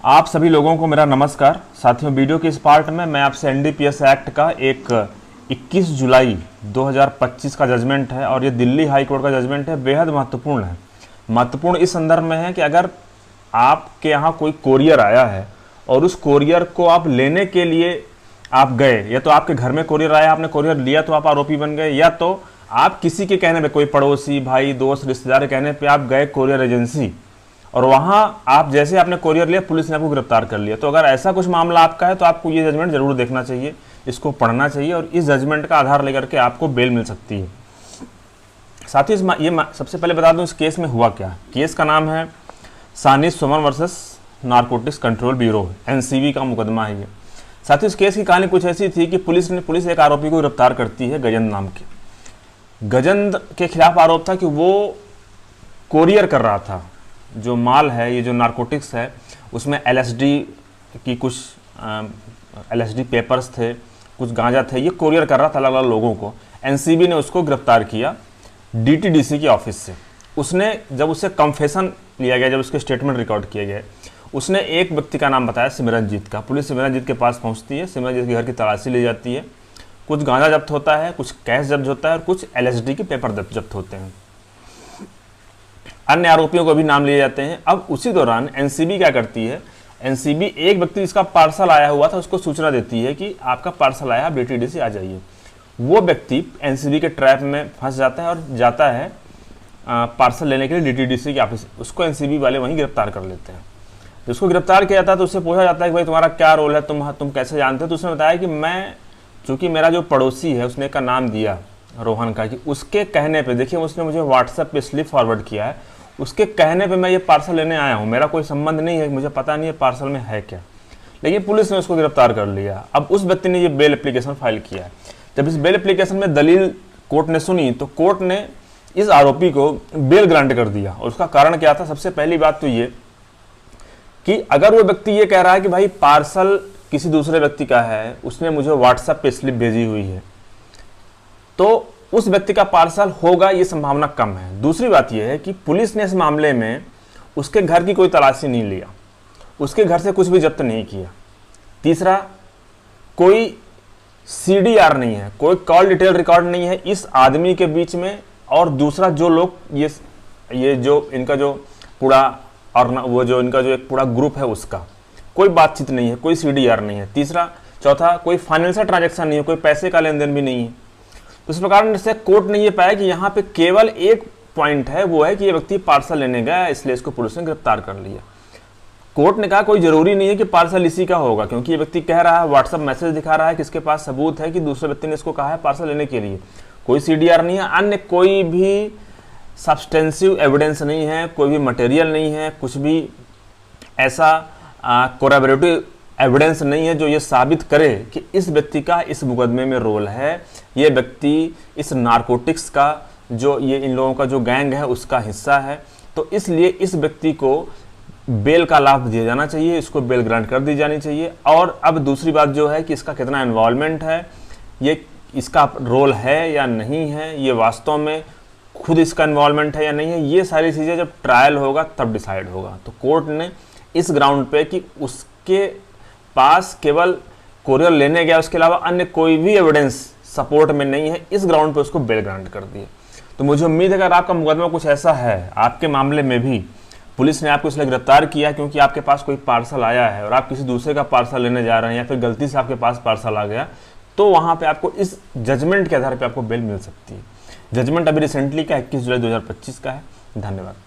आप सभी लोगों को मेरा नमस्कार। साथियों, वीडियो के इस पार्ट में मैं आपसे एनडीपीएस एक्ट का एक 21 जुलाई 2025 का जजमेंट है और ये दिल्ली हाई कोर्ट का जजमेंट है, बेहद महत्वपूर्ण है। महत्वपूर्ण इस संदर्भ में है कि अगर आपके यहाँ कोई कोरियर आया है और उस कोरियर को आप लेने के लिए आप गए, या तो आपके घर में कोरियर आया, आपने कोरियर लिया तो आप आरोपी बन गए, या तो आप किसी के कहने पे, कोई पड़ोसी, भाई, दोस्त, रिश्तेदार के कहने पे आप गए कोरियर एजेंसी और वहां आप जैसे आपने कोरियर लिया, पुलिस ने आपको गिरफ्तार कर लिया। तो अगर ऐसा कुछ मामला आपका है तो आपको ये जजमेंट जरूर देखना चाहिए, इसको पढ़ना चाहिए और इस जजमेंट का आधार लेकर के आपको बेल मिल सकती है। साथ ही ये सबसे पहले बता दूं इस केस में हुआ क्या। केस का नाम है Sani Suman versus narcotics control bureau, NCB का मुकदमा है ये। साथ ही इस केस की कहानी कुछ ऐसी थी कि पुलिस एक आरोपी को गिरफ्तार करती है, गजेंद्र नाम के। गजेंद्र के खिलाफ आरोप था कि वो कोरियर कर रहा था, जो माल है, ये जो नारकोटिक्स है, उसमें एलएसडी की कुछ एलएसडी पेपर्स थे, कुछ गांजा थे, ये कोरियर कर रहा था अलग अलग लोगों को। एनसीबी ने उसको गिरफ्तार किया डीटीडीसी के ऑफिस से। उसने जब उससे कन्फेशन लिया गया, जब उसके स्टेटमेंट रिकॉर्ड किए गए, उसने एक व्यक्ति का नाम बताया, सिमरनजीत का। पुलिस सिमरनजीत के पास पहुंचती है, सिमरनजीत के घर की तलाशी ली जाती है, कुछ गांजा जब्त होता है, कुछ कैश जब्त होता है और कुछ एलएसडी के पेपर जब्त होते हैं। अन्य आरोपियों को भी नाम लिए जाते हैं। अब उसी दौरान एनसीबी क्या करती है, एनसीबी एक व्यक्ति जिसका पार्सल आया हुआ था उसको सूचना देती है कि आपका पार्सल आया, आप डीटीडीसी आ जाइए। वो व्यक्ति एनसीबी के ट्रैप में फंस जाता है और जाता है पार्सल लेने के लिए डीटीडीसी के ऑफिस। उसको एनसीबी वाले वहीं गिरफ्तार कर लेते हैं। जिसको गिरफ्तार किया जाता है तो उससे पूछा जाता है कि भाई तुम्हारा क्या रोल है, तुम कैसे जानते हो। तो उसने बताया कि मैं, चूंकि मेरा जो पड़ोसी है उसने का नाम दिया रोहन का, कि उसके कहने पे, देखिए उसने मुझे व्हाट्सएप पे स्लिप फॉरवर्ड किया है, उसके कहने पे मैं ये पार्सल लेने आया हूँ, मेरा कोई संबंध नहीं है, मुझे पता नहीं है पार्सल में है क्या। लेकिन पुलिस ने उसको गिरफ्तार कर लिया। अब उस व्यक्ति ने ये बेल एप्लीकेशन फाइल किया है। जब इस बेल एप्लीकेशन में दलील कोर्ट ने सुनी तो कोर्ट ने इस आरोपी को बेल ग्रांट कर दिया। और उसका कारण क्या था? सबसे पहली बात तो ये कि अगर वो व्यक्ति ये कह रहा है कि भाई पार्सल किसी दूसरे व्यक्ति का है, उसने मुझे व्हाट्सएप पे स्लिप भेजी हुई है, तो उस व्यक्ति का पार्सल होगा, ये संभावना कम है। दूसरी बात यह है कि पुलिस ने इस मामले में उसके घर की कोई तलाशी नहीं लिया, उसके घर से कुछ भी जब्त नहीं किया। तीसरा, कोई सीडीआर नहीं है, कोई कॉल डिटेल रिकॉर्ड नहीं है इस आदमी के बीच में। और दूसरा, जो लोग ये जो इनका जो पूरा और वो जो इनका जो एक पूरा ग्रुप है, उसका कोई बातचीत नहीं है, कोई सीडीआर नहीं है। तीसरा, चौथा, कोई फाइनेंशियल ट्रांजैक्शन नहीं है, कोई पैसे का लेन देन भी नहीं है। तो इस प्रकार से कोर्ट ने ये पाया कि यहाँ पे केवल एक पॉइंट है, वो है कि ये व्यक्ति पार्सल लेने गया, इसलिए इसको पुलिस ने गिरफ्तार कर लिया। कोर्ट ने कहा कोई जरूरी नहीं है कि पार्सल इसी का होगा, क्योंकि ये व्यक्ति कह रहा है, व्हाट्सएप मैसेज दिखा रहा है कि इसके पास सबूत है कि दूसरे व्यक्ति ने इसको कहा है पार्सल लेने के लिए। कोई सीडीआर नहीं है, अन्य कोई भी सब्सटेंसिव एविडेंस नहीं है, कोई भी मटेरियल नहीं है, कुछ भी ऐसा कोरैबोरेटिव एविडेंस नहीं है जो ये साबित करे कि इस व्यक्ति का इस मुकदमे में रोल है, ये व्यक्ति इस नारकोटिक्स का, जो ये इन लोगों का जो गैंग है उसका हिस्सा है। तो इसलिए इस व्यक्ति को बेल का लाभ दिया जाना चाहिए, इसको बेल ग्रांट कर दी जानी चाहिए। और अब दूसरी बात जो है कि इसका कितना इन्वॉल्वमेंट है, ये इसका रोल है या नहीं है, ये वास्तव में खुद इसका इन्वॉल्वमेंट है या नहीं है, ये सारी चीज़ें जब ट्रायल होगा तब डिसाइड होगा। तो कोर्ट ने इस ग्राउंड पे कि उसके पास केवल कोरियर लेने गया, उसके अलावा अन्य कोई भी एविडेंस सपोर्ट में नहीं है, इस ग्राउंड पे उसको बेल ग्रांट कर दिया। तो मुझे उम्मीद है अगर आपका मुकदमा कुछ ऐसा है, आपके मामले में भी पुलिस ने आपको इसलिए गिरफ्तार किया क्योंकि आपके पास कोई पार्सल आया है और आप किसी दूसरे का पार्सल लेने जा रहे हैं, या फिर गलती से आपके पास पार्सल आ गया, तो वहाँ पे आपको इस जजमेंट के आधार पर आपको बेल मिल सकती है। जजमेंट अभी रिसेंटली का 21 जुलाई 2025 का है। धन्यवाद।